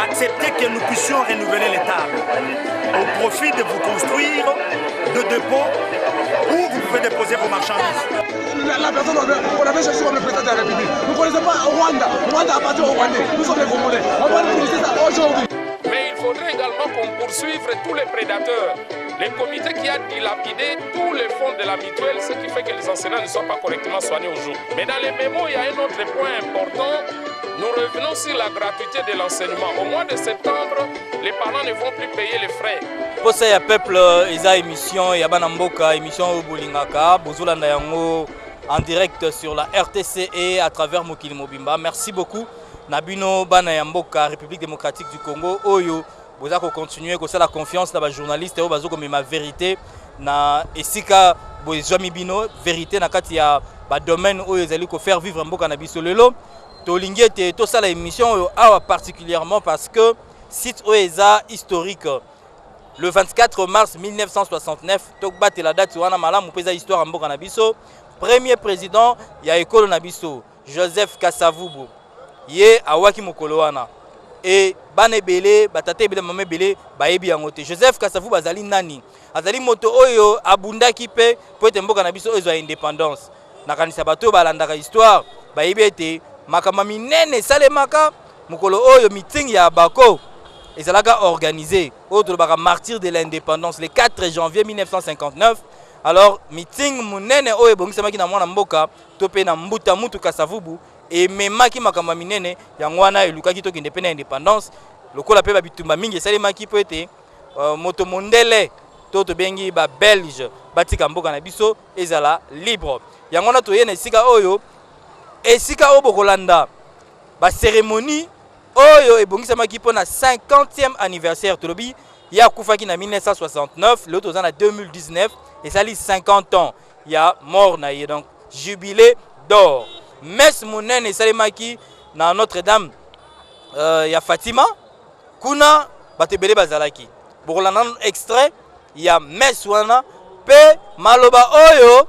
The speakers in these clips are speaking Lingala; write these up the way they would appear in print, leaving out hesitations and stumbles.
acceptez que nous puissions renouveler les tables au profit de vous construire de dépôts où vous pouvez déposer vos marchandises. La personne qu'on avait cherché comme le président de la République, nous ne connaissons pas Rwanda. Rwanda appartient au Rwandais. Nous sommes les Congolais. On va utiliser ça aujourd'hui. Mais il faudrait également qu'on poursuive tous les prédateurs. Les comités qui ont dilapidé tous les fonds de la mutuelle, ce qui fait que les enseignants ne sont pas correctement soignés au jour. Mais dans les mémos, il y a un autre point important. Nous revenons sur la gratuité de l'enseignement. Au mois de septembre, les parents ne vont plus payer les frais. Pour ça, il y a peuple, il y a émission, il y a Banamboka, émission au Bolingaka, Bozulanda Yango en direct sur la RTC et à travers Mokili Mobimba. Merci beaucoup. Nabino Banayamboka, République démocratique du Congo, Oyo. Vous allez continuer avec la confiance dans les journalistes et vous avez ma vérité. Na esika bozami bino vérité na kati ya ba domaine où ils allaient faire vivre mboka na biso lelo to lingete to sala émission awa particulièrement parce que site oeza historique le 24 mars 1969 to battre la date wana malamu pesa histoire mboka na biso premier président ya ekolo na biso Joseph Kasavubu ye awaki mokolo wana et bane belé batate belé mame belé bayebi yango te Joseph Kasavubu azali nani azali moto oyo abundaki pe po ete mboka na biso oyo indépendance nakanisa bato balandaka histoire bayebi ete makama minene salemaka mokolo oyo meeting ya Bako ezalaka organisé autre baka martyr de l'indépendance le 4 janvier 1959 alors meeting munene oyo bongisamaki na mwana mboka to pe na mbuta mutu Kasavubu et memaki makamba minene yango wana elukaki to kende pe na indépendance lokola pe ba bitumba mingi salemaki po ete moto mondele to bengi ba belge batika mboka na biso ezala libre yango na to yena esika oyo esika oyo bokolanda ba cérémonie oyo ebongisamaki po na 50e anniversaire tolobi ya kufaki na 1969 le tozana na 2019 et ça lit 50 ans ya mort na ye donc jubilé d'or messe monene salemaki na Notre-Dame ya Fatima kuna batebele bazalaki bokolanda extrait ya messe wana pe maloba oyo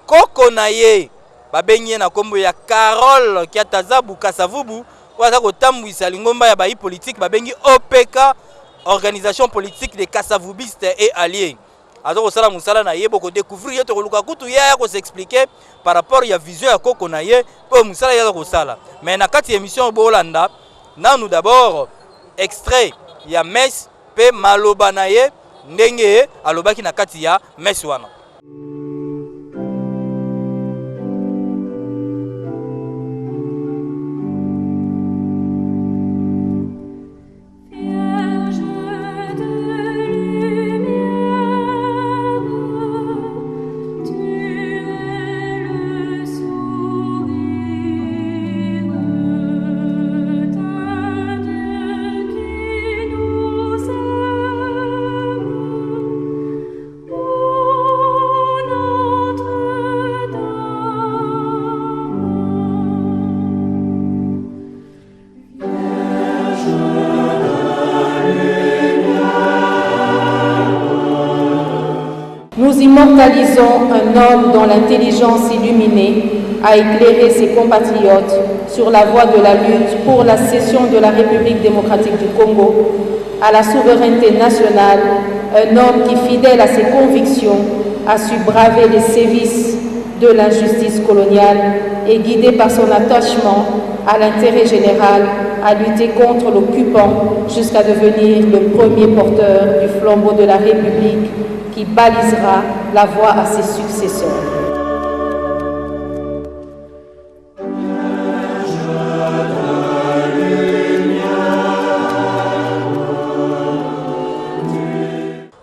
koko na ye babengi na kombo ya Carole Kiatazabu Kasavubu waza kotambwisa lingomba ya bayi politique babengi OPK organisation politique des Kasavubistes et alliés azo kosala musala na ye boko découvrir yeto koluka kutu ya ko s'expliquer par rapport ya vision ya koko na ye po musala ya ko sala mais na kati émission bolanda nanu d'abord extrait ya messe pe maloba na ye ndenge alobaki na kati ya messe wana. Nous immortalisons un homme dont l'intelligence illuminée a éclairé ses compatriotes sur la voie de la lutte pour la cession de la République démocratique du Congo à la souveraineté nationale, un homme qui, fidèle à ses convictions, a su braver les sévices de l'injustice coloniale et guidé par son attachement à l'intérêt général, a lutté contre l'occupant jusqu'à devenir le premier porteur du flambeau de la République qui balisera la voie à ses successeurs.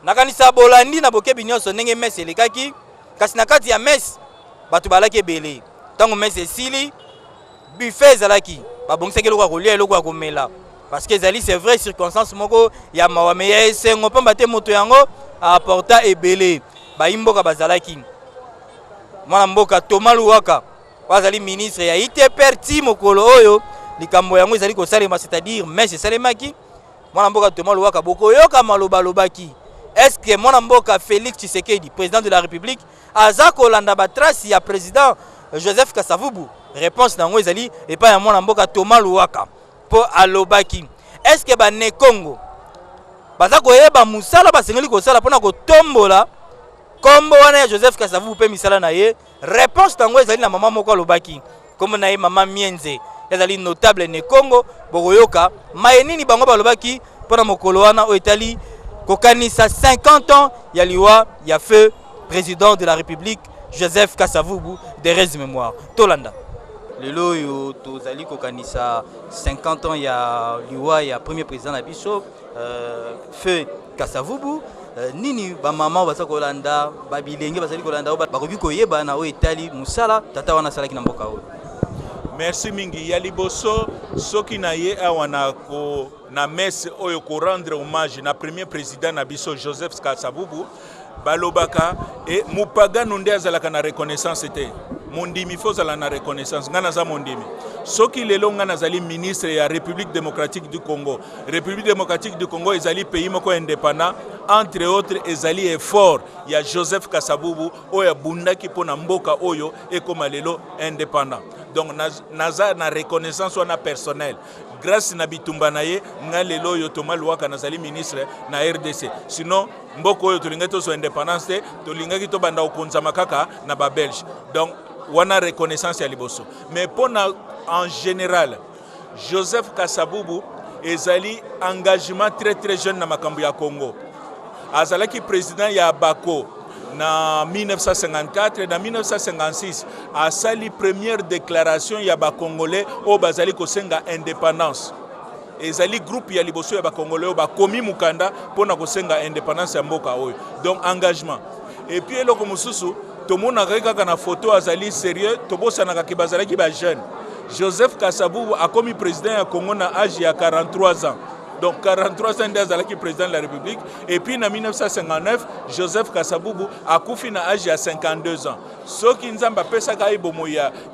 Nakanisa bolandi na bokebi nyonso ndenge messe elekaki kasi na kati ya messe bato balaki ebele ntango messe esili buffet ezalaki babongisaki eloko ya kolia eloko ya komela parce que ezali c'est vrai circonstance moko ya mawa me ya esengo pamba te moto yango apporta ebele bayimboka bazalaki mwana mboka Thomas Luwaka wazali ministre ya ITPRT mokolo oyo likambo yango ezali kosalema c'est-à-dire messe esalemaki mwana mboka Thomas Luwaka bokoyoka maloba lobaki. Est-ce que mon mboka Félix Tshisekedi, président de la République, aza kolanda ba trace ya président Joseph Kasavubu? Réponse nango ezali et pas mon mboka Thomas Luwaka po alobaki. est-ce que bane Congo baza koyeba musala basengeli kosala pona kotombola kombo wana ya Joseph Kasavubu pe misala na ye? Réponse tango ezali na mama moko alobaki comme na ye mama Mienze ezali notable ne Congo bokoyoka mayenini bango balobaki pona mokolo wana o etali kokanisa 50 ans ya liwa ya feu président de la République Joseph Kasavubu de res mémoire tolanda lelo yo tozali kokanisa 50 ans ya liwa ya premier président na biso feu Kasavubu nini ba mama baza kolanda ba bilenge bazali kolanda bakoki koyeba na o etali musala tata wana salaki na mboka oyo. Merci mingi ya liboso soki na ye awa na messe oyo ko rendre hommage na premier président na biso Joseph Kasavubu balobaka et mupagano nde azalaka na reconnaissance te mondimi fozala na reconnaissance ngana za mondimi soki lelo ngana zali ministre ya République démocratique du Congo. République démocratique du Congo ezali pays moko indépendant entre autres ezali effort ya Joseph Kasavubu oyo bundaki pona mboka oyo ekoma lelo indépendant. Donc naza na reconnaissance wana personnel grâce na bitumba na ye nga lelo yo Thomas Luaka nazali ministre na RDC. Sinon mboko oyo tolingaki so indépendance te tolingaki to banda okonzama kaka na ba Belge. Donc wana reconnaissance ya liboso. Mais pona en général Joseph Kasavubu ezali engagement très jeune na makambo ya Congo. Azalaki président ya Bako na 1954 na 1956 asali première déclaration ya ba Congolais o bazali kosenga indépendance. Ezali groupe ya liboso ya ba Congolais o ba komi mukanda pona kosenga indépendance ya mboka oyo. Donc engagement. Et puis eloko mususu tomona kaka na photo azali sérieux tobosanaka ki bazalaki ba jeune. Joseph Kasavubu a commis président ya Congo na âge ya 43 ans. Donc 43 ans d'azalaki président de la République. Et puis en 1959, Joseph Kasavubu a koufi na âge ya 52 ans. Ce qui nous a fait ça,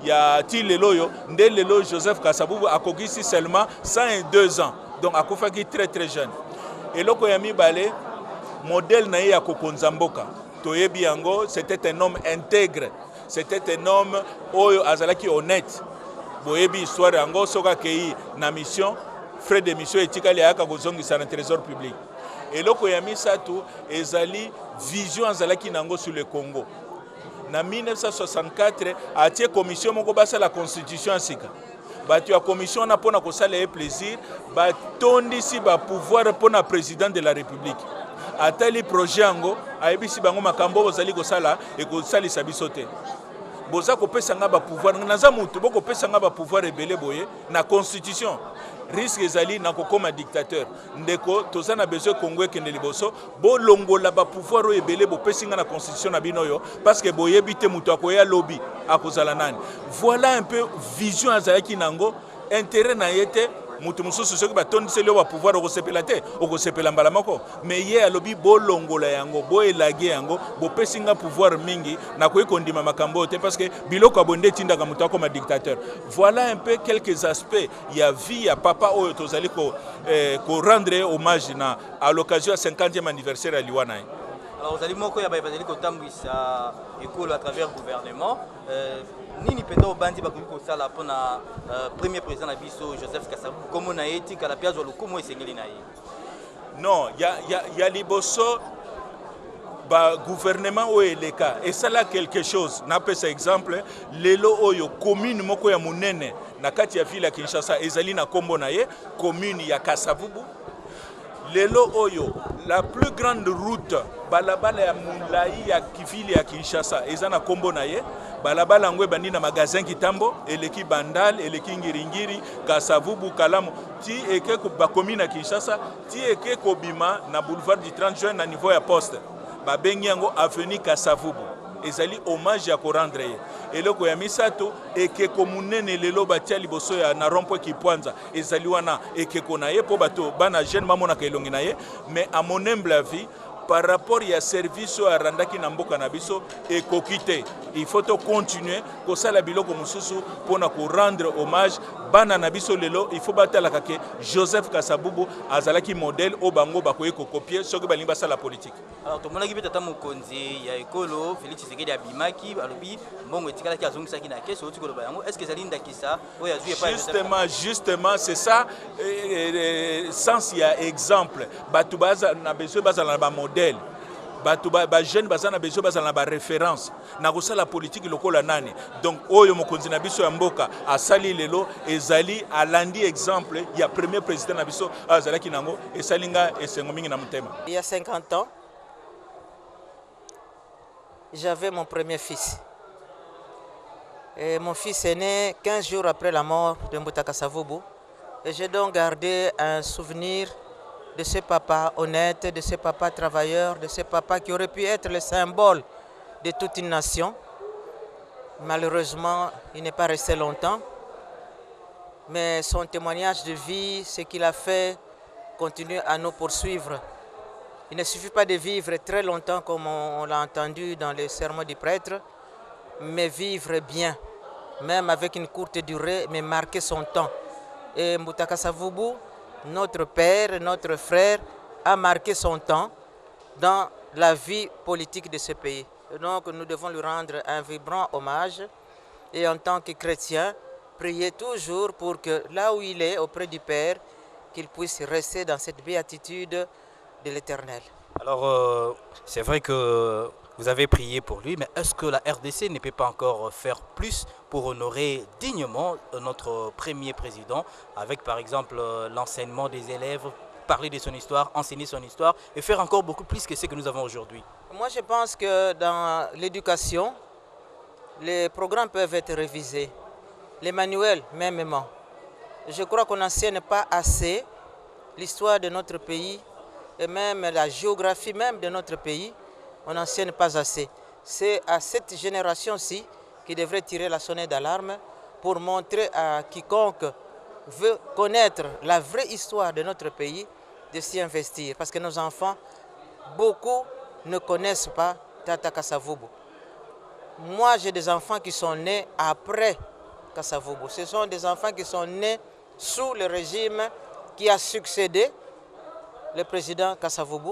ya ti leloyo, nde lelo Joseph Kasavubu a kokisi seulement 102 ans. Donc a koufaki très jeune. Et loko ya mibale modèle na ya kokonzamboka. Toyebi yango, c'était un homme intègre. C'était un homme oyo azalaki honnête. Boyebi histoire yango soka kei na mission frais de mission etikali aka kozongisa na trésor public. Et loko ya misatu ezali vision azalaki nango sur le Congo. Na 1964 atie commission moko basa la constitution sika. Batu ya commission na pona kosala e plaisir batondisi ba pouvoir pona président de la République. Atali projet yango ayebisi bango makambo bozali kosala e kosalisa biso te. Boza kopesa nga ba pouvoir naza mutu boko pesa nga ba pouvoir ebele boye na constitution risque ezali na kokoma dictateur ndeko tozana besoin Congo kende liboso bo longola ba pouvoir ebele bo pesi nga na constitution na bino yo parce que boyebi te mutu akoya lobby akozala nani. Voilà un peu vision azalaki nango intérêt na yete mutu mususu soki batondisi leo ba pouvoir okosepela te okosepela mbala moko mais ye alobi bolongola yango boelage yango bopesi nga pouvoir mingi na koyekondima makambo te parce que biloko abonde tindaka mutu akoma dictateur. Voilà un peu quelques aspects ya vie ya papa oyo tozali ko rendre hommage na à l'occasion ya 50e anniversaire ya liwana. Alors vous allez moko ya bazali kotambwisa école à travers gouvernement nini penda obandi bakoki kosala pona premier président na biso Joseph Kasavubu comme na etika la piazwa lokomo esengeli na ye. Non, ya liboso ba gouvernement o eleka et ça là quelque chose na pesa exemple lelo oyo commune moko ya munene na kati ya ville ya Kinshasa ezali na kombo na ye commune ya Kasavubu. Lelo oyo la plus grande route balabala ya mulai ya kivili ya Kinshasa ezana kombo na ye balabala ngwe bandi na magasin Kitambo eleki Bandal eleki Ngiringiri Kasavubu Kalamu ti eke ko bakomi na Kinshasa ti eke ko bima na boulevard du 30 juin na niveau ya poste babengi yango avenue Kasavubu ezali hommage ya ko rendre ye eloko ya misato ekeko munene lelo batia liboso ya na rond-point Kipwanza ezali wana ekeko na ye po bato bana jeune mamona ka elongi na ye mais à mon humble avis par rapport à service à randaki na mboka na biso ekokite il faut to continuer ko sala biloko mususu pona ko rendre hommage bana na biso lelo il faut batala kake Joseph Kasavubu azalaki modèle o bango bakoye ko copier soki balingi basala politique. Alors to monaki betata mokonzi ya ekolo Félix Tshisekedi abimaki alobi mbongo etikala ki azongisa ki na keso otikolo ba yango est-ce que zali ndakisa o ya juye pas justement c'est ça sens il y a exemple bato na besoin bazala na modèle bato ba jeune bazana besoin bazala na référence na kosala politique lokola nani donc oyo mokonzi na biso ya mboka asali lelo ezali alandi exemple ya premier président na biso azalaki nango esalinga esengo mingi na mutema. Il y a 50 ans j'avais mon premier fils. Et mon fils est né 15 jours après la mort de Mbutaka Savubu. Et j'ai donc gardé un souvenir de ce papa honnête, de ce papa travailleur, de ce papa qui aurait pu être le symbole de toute une nation. Malheureusement, il n'est pas resté longtemps. Mais son témoignage de vie, ce qu'il a fait, continue à nous poursuivre. Il ne suffit pas de vivre très longtemps comme on l'a entendu dans les sermons du prêtre, mais vivre bien, même avec une courte durée, mais marquer son temps. Et Mbutaka Savubu, notre père, notre frère, a marqué son temps dans la vie politique de ce pays. Et donc nous devons lui rendre un vibrant hommage et en tant que chrétien, prier toujours pour que là où il est, auprès du Père, qu'il puisse rester dans cette béatitude de l'Éternel. Alors, c'est vrai que vous avez prié pour lui, mais est-ce que la RDC ne peut pas encore faire plus pour honorer dignement notre premier président, avec par exemple l'enseignement des élèves, parler de son histoire, enseigner son histoire et faire encore beaucoup plus que ce que nous avons aujourd'hui? Moi, je pense que dans l'éducation, les programmes peuvent être révisés, les manuels mêmement. Je crois qu'on n'enseigne pas assez l'histoire de notre pays et même la géographie même de notre pays, on n'enseigne pas assez. C'est à cette génération-ci qui devrait tirer la sonnette d'alarme pour montrer à quiconque veut connaître la vraie histoire de notre pays de s'y investir. Parce que nos enfants, beaucoup ne connaissent pas Tata Kasavubu. Moi, j'ai des enfants qui sont nés après Kasavubu. Ce sont des enfants qui sont nés sous le régime qui a succédé le président Kasavubu.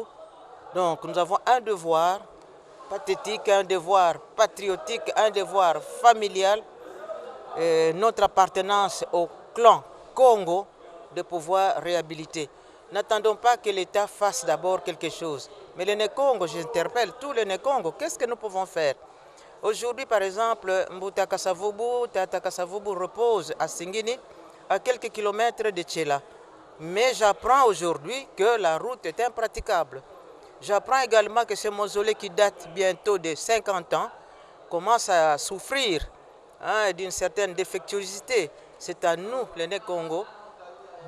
Donc nous avons un devoir pathétique, un devoir patriotique, un devoir familial, notre appartenance au clan Congo de pouvoir réhabiliter. N'attendons pas que l'État fasse d'abord quelque chose. Mais les Né-Congo, j'interpelle tous les Né-Congo, qu'est-ce que nous pouvons faire? Aujourd'hui, par exemple, Mbutaka Savubu, Tata Kasavubu repose à Singini, à quelques kilomètres de Tchela. Mais j'apprends aujourd'hui que la route est impraticable. J'apprends également que ce mausolée qui date bientôt de 50 ans commence à souffrir d'une certaine défectuosité. C'est à nous, les Né-Congo,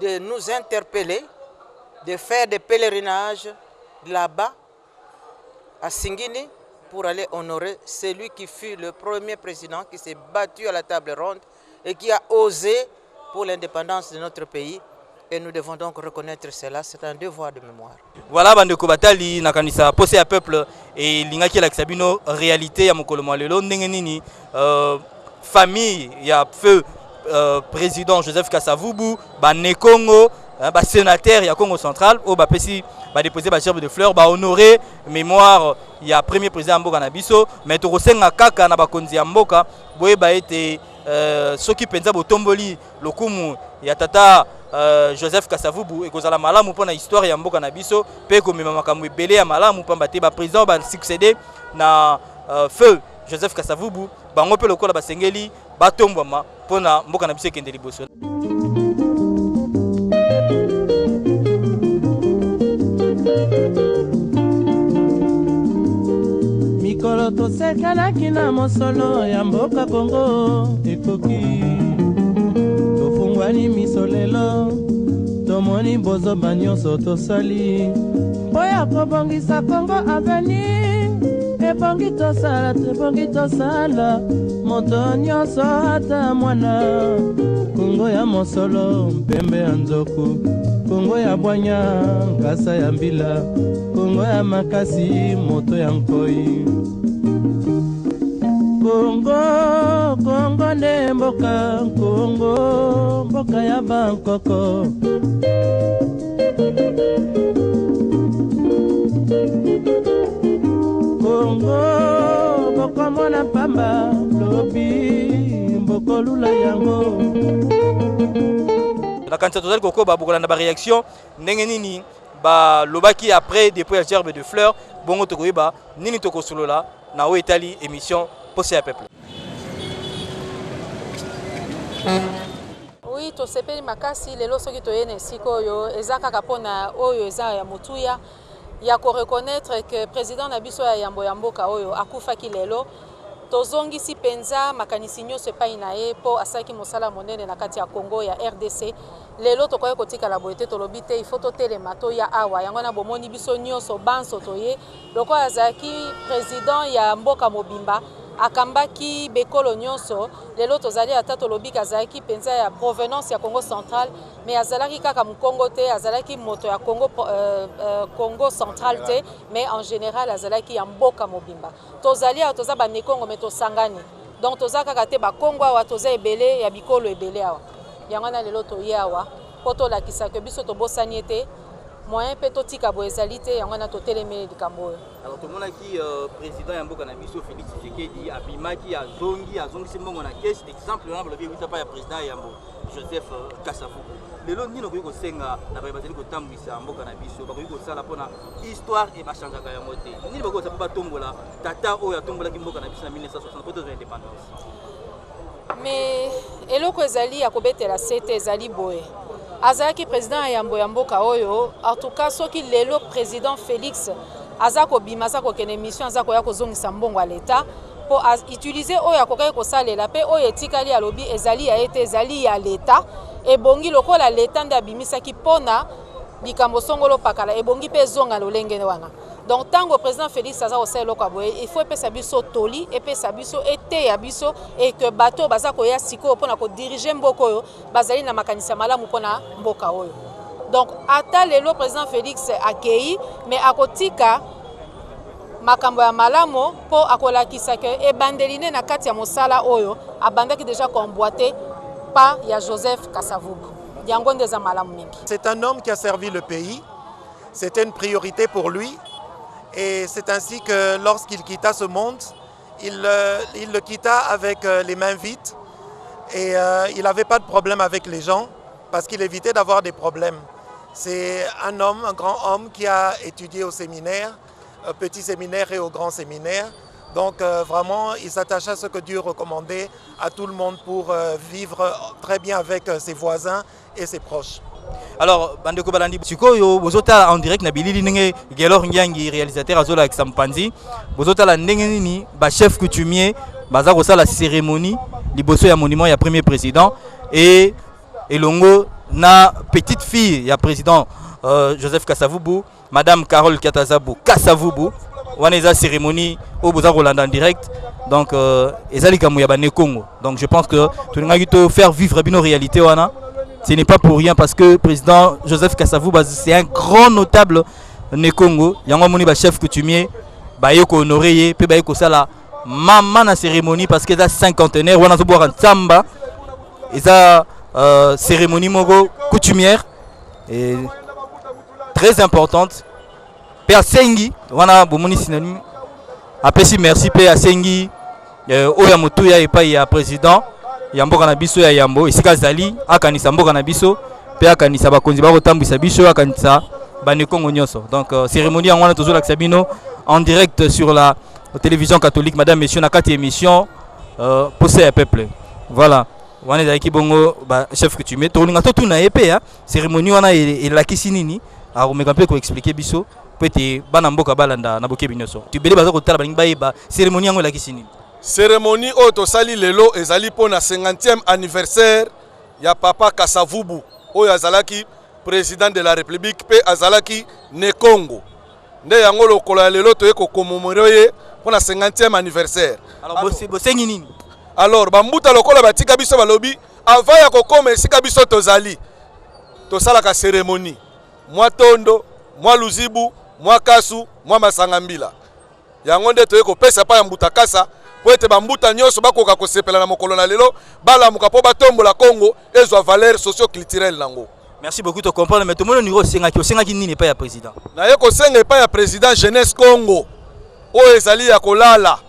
de nous interpeller, de faire des pèlerinages là-bas, à Singini, pour aller honorer celui qui fut le premier président qui s'est battu à la table ronde et qui a osé pour l'indépendance de notre pays. Et nous devons donc reconnaître cela, c'est un devoir de mémoire. Voilà, bandeko batali nakanisa posé à peuple et lingaki la sabino réalité ya mokolo malelo ndenge nini famille ya feu président Joseph Kasavubu ba Né-Congo ba sénateur ya Congo central au ba pesi ba déposer ba gerbe de fleurs ba honorer mémoire ya premier président mboka na biso mais to kosenga kaka na bakonzi ya mboka boye ba été soki penza botomboli lokumu ya tata Joseph Kasavubu et kozala malamu pona histoire ya mboka na biso pe komema makambo ebele ya malamu pamba te ba président ba succéder na feu Joseph Kasavubu bango pe lokola basengeli batombwama pona mboka na biso ekende liboso. Mikolo tosekanaki na mosolo ya mboka Kongo ekoki tofungwani misolelo tomoni bozoba nyonso tosali boya kobongisa Kongo avenir ebongi tosala moto nyonso ata mwana Kongo ya mosolo mpembe ya nzoku Kongo ya bwanya ngasa ya mbila Kongo ya makasi moto ya nkoi Kongo nde mboka Kongo mboka ya bankoko Kongo mboka mwana pamba lobi mboko lula yango La candidature Koko babokola na ba réaction ndenge nini ba lobaki après dépôt ya gerbe de fleurs bongo tokoyeba nini tokosolola na o etali émission Posé à peuple. Oui, to sepeli makasi lelo soki toyene sikoyo eza kaka pona oyo eza ya mutuya ya ko reconnaître que président na biso ya Yambo ya mboka oyo akufaki lelo tozongisi penza makanisi nyonso epai na ye po asaki mosala monene na kati ya Congo ya RDC lelo tokoye kotikala boye te tolobi te il faut totelema toya awa yango na bomoni biso nyonso banso toye lokola azalaki président ya mboka mobimba akambaki bekolo nyonso lelo tozali ata tolobi kazalaki penza ya provenance ya Congo central mais azalaki kaka mukongo te azalaki moto ya Congo central te mais en général azalaki ya mboka mobimba tozali toza ba nekongo mais tosangani donc toza kaka te ba Congo awa toza ebele ya bikolo ebele awa yango na lelo toye awa po tolakisa ke biso tobosani ete moyen pe totika bo ezali te yango na totelemeli likambo oyo. Alors tout le monde a qui président Yambo Kanabiso Félix Tshisekedi abimaki azongi mbongo na caisse exemple on a le vieux pas ya président Yambo Joseph Kasavubu lelo nino ko senga na ba bazali ko tambisa mboka na biso ba ko sala pona histoire et ba changaka ya moté nini ba ko sa pa tombola tata oyo tombola ki mboka na biso na 1960 pour l'indépendance mais eloko ezali ya kobetela sete ezali boye azalaki président Yambo ya mboka oyo en tout cas soki lelo président Félix azako bima azako kene mission azako ya kozongisa mbongo à l'état pour utiliser oyo akokai kosalela pe oyo etikali ya lobi ezali ya ete ezali ya l'état ebongi lokola l'état nda bimisaki pona likambo songolo pakala ebongi pe zonga lolenge wana donc tango président Félix azako sala lokwa boye il faut epesa biso toli epesa biso ete ya biso et que bato bazako ya siko pona ko diriger mboko oyo bazali na makanisa malamu pona mboka oyo. Donc ata lelo président Félix akei mais akotika makambo ya malamo po akolakisa ke ebandeline na kati ya mosala oyo abandaki déjà comboité pa ya Joseph Kasavubu yango ndeza malamu mingi. C'est un homme qui a servi le pays, c'était une priorité pour lui et c'est ainsi que lorsqu'il quitta ce monde, il le quitta avec les mains vides et il n'avait pas de problème avec les gens parce qu'il évitait d'avoir des problèmes. C'est un homme, un grand homme qui a étudié au séminaire, au petit séminaire et au grand séminaire. Donc vraiment, il s'attachait à ce que Dieu recommandait à tout le monde pour vivre très bien avec ses voisins et ses proches. Alors, Bandeko Balandi, sikoyo bozota en direct na bilili ndenge Gelor Ngiangi réalisateur azola avec Sampanzi, bozota la ndenge nini ba chef coutumier baza ko sala cérémonie liboso ya monument ya premier président et elongo na petite fille ya président Joseph Kasavubu, madame Carole Katazabu Kasavubu, wana eza cérémonie au boza Rolanda en direct. Donc ezali kamu ya ba Nekongo. Donc je pense que tout le monde faire vivre bino réalité wana. Ce n'est pas pour rien parce que le président Joseph Kasavubu c'est un grand notable Nekongo. Yango moni ba chef coutumier ba yoko honoré pe ba yoko sala mama na cérémonie parce que ça cinquantenaire wana zo boire tsamba. Eza cérémonie moko coutumière et très importante. Père Sengi wana bomoni synonyme. Apesi merci Père Sengi oya motuya et pas ya président Yambo kana biso ya Yambo esika zali akanisa mboka na biso pe akanisa bakonzi ba kotambisa biso akanisa ba Nekongo nyonso. Donc cérémonie en wana tozola Sabino en direct sur la télévision catholique madame messieurs na kati émission Posé à peuple. Voilà. Wana zaki bongo ba chef coutumier to linga to tuna epé ya cérémonie wana elakisi nini a omeka pe ko expliquer biso peut-être bana mboka balanda na bokebi nyonso. Tu bele baza ko tala balingi ba cérémonie yango elakisi nini? Cérémonie oyo sali lelo ezali pona 50e anniversaire ya papa Kasavubu oyo azalaki président de la République pe azalaki Nekongo. Nde yango lokolo ya lelo toye ko commémorer pona 50e anniversaire. Alors bosengi nini? Alors bambuta lokolo batika biso balobi avant ya kokoma esika biso tozali tosalaka cérémonie mwa tondo mwa luzibu mwa kasu mwa masangambila yango nde toye kopesa pa ya mbuta kasa po ete bambuta nyonso bakoka kosepela na mokolo na lelo balamuka po batombola Congo ezwa valeur socio-culturelle nango. Merci beaucoup de comprendre mais tout le monde niveau sengaki nini pas ya président. Na ye ko senga pa ya président jeunesse Congo oyo ezali ya kolala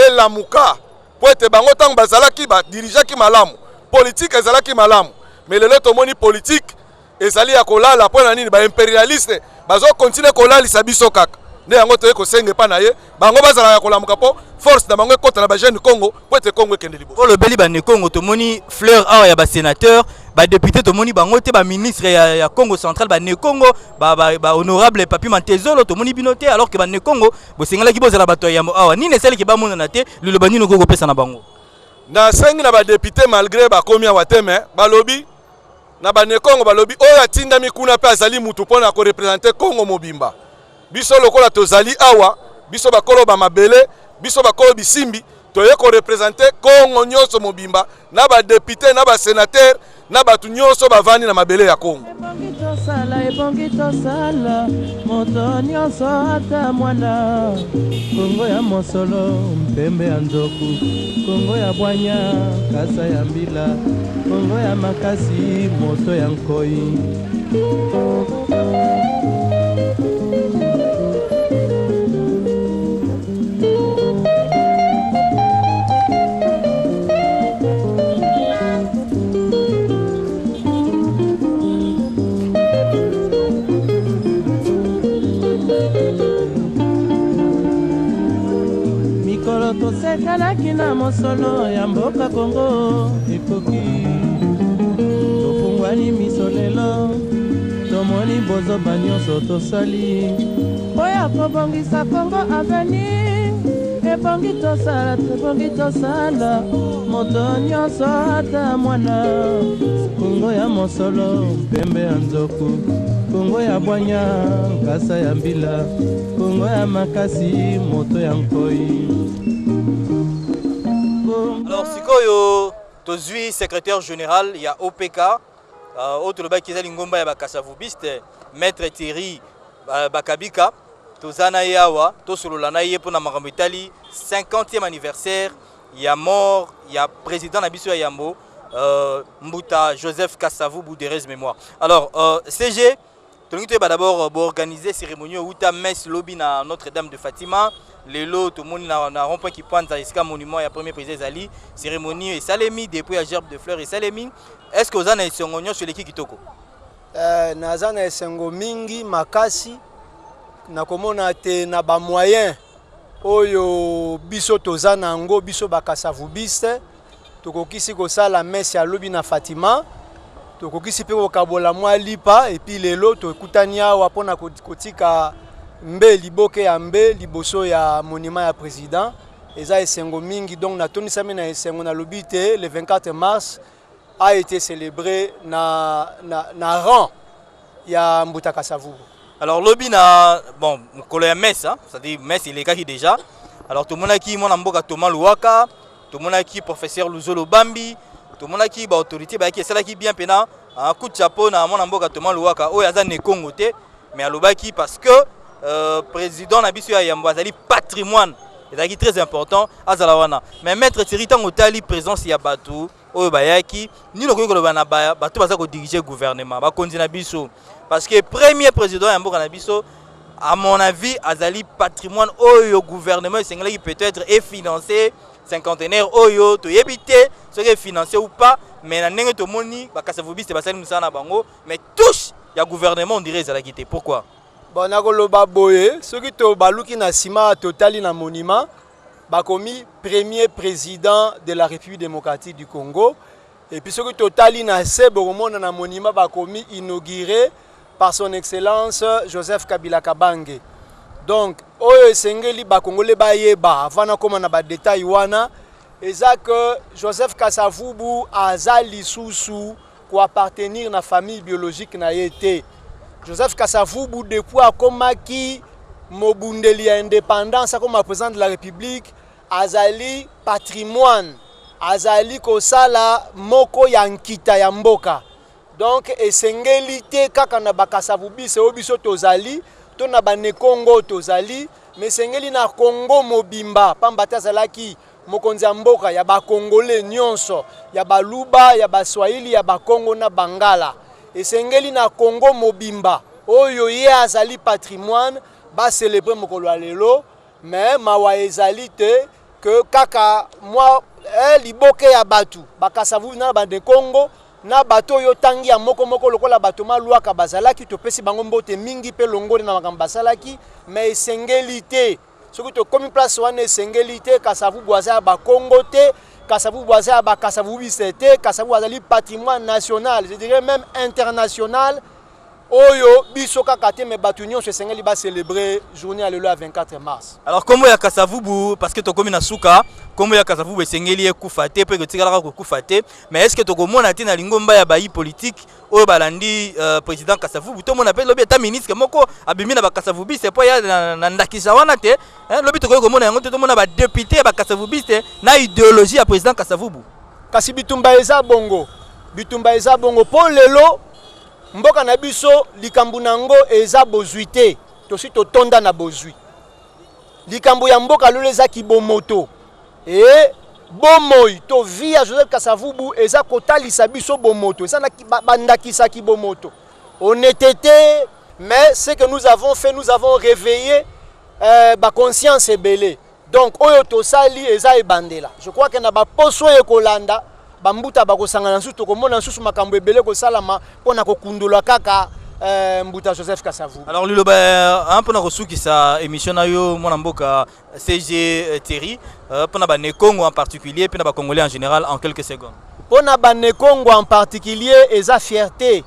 elamuka po ete bango tango bazalaki ba dirigeaki malamu politique ezalaki malamu mais lelo tomoni politique ezali ya kolala po na nini ba impérialiste bazo continuer kolalisa biso kaka nde yango toye kosenga pa na ye bango bazala ya kolamuka po force na bango ekota na ba jeune Congo po ete Congo ekende liboso po lobeli ba ne Congo tomoni fleur awa ya ba sénateur ba député tomoni bango te ba ministre ya Congo central ba ne Congo ba honorable Papi Mantezolo tomoni binote alors que ba ne Congo bo sengala ki bozala bato ya awa nini esali ke ba mona na te liloba nini ko pesa na bango na sengi na ba député malgré ba komi ya wateme ba lobi na ba ne Congo ba lobi oyo atinda mikuna pe azali mutu pona ko représenter Congo mobimba biso lokola tozali awa biso bakolo ba mabele biso bakolo bisimbi toye ko représenter Congo nyonso mobimba na ba député na ba sénateur na batu nyonso bavandi na mabele ya Congo ebongi tosala moto nyonso ata mwana Kongo ya mosolo mpembe ya nzoku Kongo ya bwanya kasa ya mbila Kongo ya makasi moto ya nkoi tosekanaki na mosolo ya mboka Kongo ekoki tofungwani miso lelo tomoni bozoba nyonso tosali oya kobongisa Kongo aveni ebongi tosala moto nyonso ata mwana Kongo ya mosolo mpembe ya nzoku Kongo ya bwanya kasa ya mbila Kongo ya makasi moto ya nkoi. Alors sikoyo tozui secrétaire général ya OPK autre ba kizali ngomba ya bakasavubiste maître Thierry Bakabika tozana yawa tosolola na ye pona makambo Italie 50e anniversaire ya mort ya président na biso ya Yambo Mbuta Joseph Kasavubu de mémoire. Alors CG tolingi ba d'abord organiser cérémonie outa messe lobby na Notre-Dame de Fatima lelo to moni na rond-point qui pointe à monument ya premier président Zali cérémonie et salemi depuis à gerbe de fleurs et salemi est-ce que vous avez songonyo sur l'équipe kitoko nazana esengo mingi makasi na komona te na ba moyen oyo biso tozana ngo biso bakasavubiste tokokisi ko sala messe ya lobi na Fatima tokokisi pe ko kabola mwa lipa et puis lelo tokutani awa pona kotika mbe liboke ya mbe liboso ya monument ya président eza esengo mingi donc na tonisami na esengo na lobité le 24 mars a été célébré na rang ya Mbuta Kasavubu. Alors lobby na bon mokolo ya messe c'est-à-dire messe il est qui déjà alors tout le monde qui mona mboka Thomas Luwaka tout le monde qui professeur Luzolo Bambi tout le monde qui ba autorité ba qui cela qui bien pena un coup de chapeau na mona mboka Thomas Luwaka oyo aza ne Congo te mais alobaki parce que président Nabiso ya Yambo azali patrimoine ezali très important azala wana mais maître Thierry tango tali présence ya batu oyo bayaki ni lokoki koloba na batu baza ko diriger gouvernement ba kondi na biso parce que premier président ya mboka na biso à mon avis azali patrimoine oyo gouvernement esengeli peut-être est financé cinquantenaire oyo to yebité ce qui est financé ou pas mais na ndenge to moni bakasavubiste basali musana bango mais touche ya gouvernement on dirait ezalaki te pourquoi bon nakoloba boye soki to baluki na sima totali na monument bakomi premier président de la République démocratique du Congo et puis soki totali na se bokomona na monument bakomi inauguré par son excellence Joseph Kabila Kabange. Donc oyo esengeli bakongole bayeba avant na koma na ba détail wana eza que Joseph Kasavubu azali susu ko appartenir na famille biologique na yete. Joseph Kasavubu depuis akomaki mobundeli ya indépendance comme président de la République azali patrimoine azali kosala moko ya nkita ya mboka donc esengeli te kaka na bakasavubi se obiso tozali to na bane Congo tozali mais esengeli na Congo mobimba pamba te azalaki mokonzi ya mboka ya bakongole nyonso ya baluba ya baswahili ya bakongo na bangala esengeli na Congo mobimba oyo ye azali patrimoine ba célébrer mokolo ya lelo mais mawa ezali te que kaka moi liboke ya batu bakasavubi na bande Congo na bato oyo tangi ya moko moko lokola bato malwaka bazalaki topesi bango mbote mingi pe longoli na makambo basalaki mais esengeli te soki tokomi place wana esengeli te Kasavubu aza ya bakongo te Kasavubu aza ya bakasavubise te Kasavubu azali patrimoine national je dirais même international oyo biso kaka te mais bato nyonso esengeli ba célébrer journée ya lelo ya 24 mars. Alors kombo ya Kasavubu parce que tokomi na suka kombo ya Kasavubu esengeli ekufa te pe kotikalaka kokufa te mais est-ce que tokomona te na lingomba ya bayi politique oyo balandi président Kasavubu to mona pe lobi eta ministre moko abimi na bakasavubi c'est pas ya na ndakisa wana te lobi tokoki komona yango te tomona ba député ba Kasavubi te na idéologie ya président Kasavubu kasi bitumba eza bongo po lelo mboka na biso likambu nango eza bozwi te tosi totonda na bozwi likambu ya mboka lelo eza kibomoto bomoi to via Joseph Kasavubu eza kotalisa biso bomoto eza na bandakisa kibomoto honnêteté mais ce que nous avons fait nous avons réveillé ba conscience ebele donc oyo tosali eza ebandela je crois que na ba poso ekolanda bambuta bakosangana nsusu tokomona nsusu makambo ebele kosalama mpona kokundola kaka mbuta Joseph Kasavubu. Alors liloba un peu na kosukisa émission na yo mwana mboka CG Terry mpona ba Nekongo en particulier pe na ba Congolais en général en quelques secondes. Mpona ba Nekongo en particulier eza fierté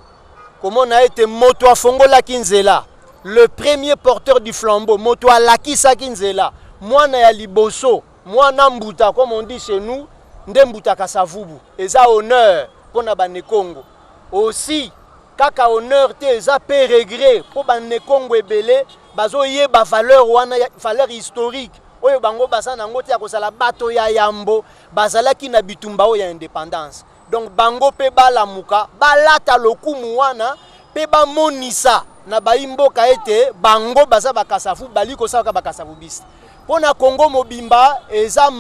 komona ete moto afongolaki nzela le premier porteur du flambeau moto alakisaki nzela mwana ya liboso mwana mbuta comme on dit chez nous Ndembuta Kasavubu eza honneur pona ba Nekongo aussi kaka honneur te eza pe regret po ba Nekongo ebele bazo yeba valeur wana valeur historique oyo bango basa nango te akosala bato ya yambo bazalaki na bitumba oyo ya indépendance donc bango pe balamuka balata lokumu wana pe bamonisa na baimboka ete bango baza ba Kasavubu bali kosala ba Kasavubiste pona Congo mobimba eza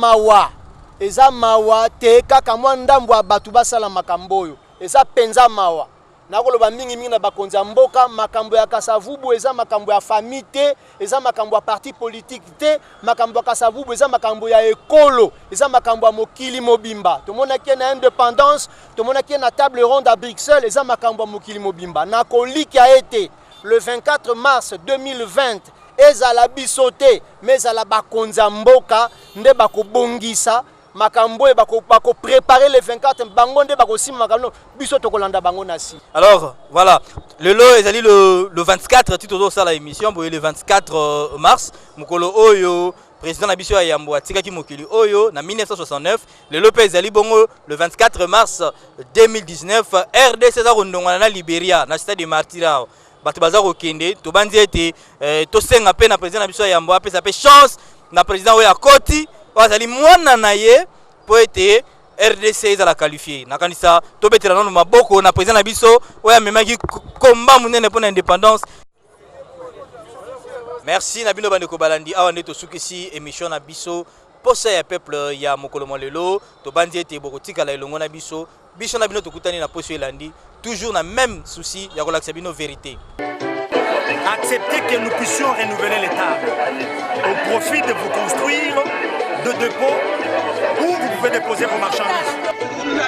mawa te kaka mwa ndambo ya bato basala makambo oyo eza penza mawa nakoloba mingi na bakonzi ya mboka makambo ya Kasavubu eza makambo ya famille te eza makambo ya parti politique te makambo ya Kasavubu eza makambo ya ekolo eza makambo ya mokili mobimba tomonaki na indépendance tomonaki na table ronde à Bruxelles eza makambo ya mokili mobimba nakolika ete le 24 mars 2020 ezala biso te mais ezala bakonzi ya mboka nde bakobongisa makambo bako préparer le 24 bango nde bako sima makambo biso tokolanda bango nasi. Alors voilà le ezali le 24 tito ça la émission boye le 24 mars mukolo oyo président na biso ya Yambo atikaki mokili oyo na 1969 le pe ezali bongo le 24 mars 2019 RDC za rondongana na Liberia na stade de Martyrs bato baza kokende to bandi ete to senga pe na président na biso ya Yambo apesa pe chance na président oyo akoti wazali mwana na ye po ete RDC ezala qualifié nakanisa to betela nano maboko na président na biso oyo amemaki komba munene pona indépendance. Merci na bino bandeko balandi awa nde tosukisi émission na biso posa ya peuple ya mokolo molelo to bandi ete bokotika la elongo na biso na bino tokutani na poso elandi toujours na même souci ya kolakisa bino vérité. Acceptez que nous puissions renouveler les tables au profit de vous construire de dépôts où vous pouvez déposer vos marchandises.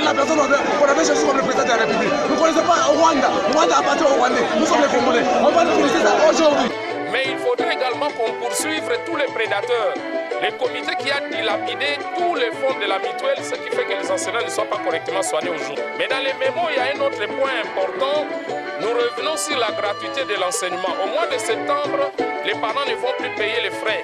La personne qu'on avait cherché comme le président de la République. Nous ne connaissons pas Rwanda. Rwanda appartient au Rwandais. Nous sommes les Congolais. On va nous féliciter ça aujourd'hui. Mais il faudrait également qu'on poursuive tous les prédateurs, les comités qui ont dilapidé tous les fonds de la mutuelle, ce qui fait que les enseignants ne sont pas correctement soignés aujourd'hui. Mais dans les mémos, il y a un autre point important. Nous revenons sur la gratuité de l'enseignement. Au mois de septembre, les parents ne vont plus payer les frais.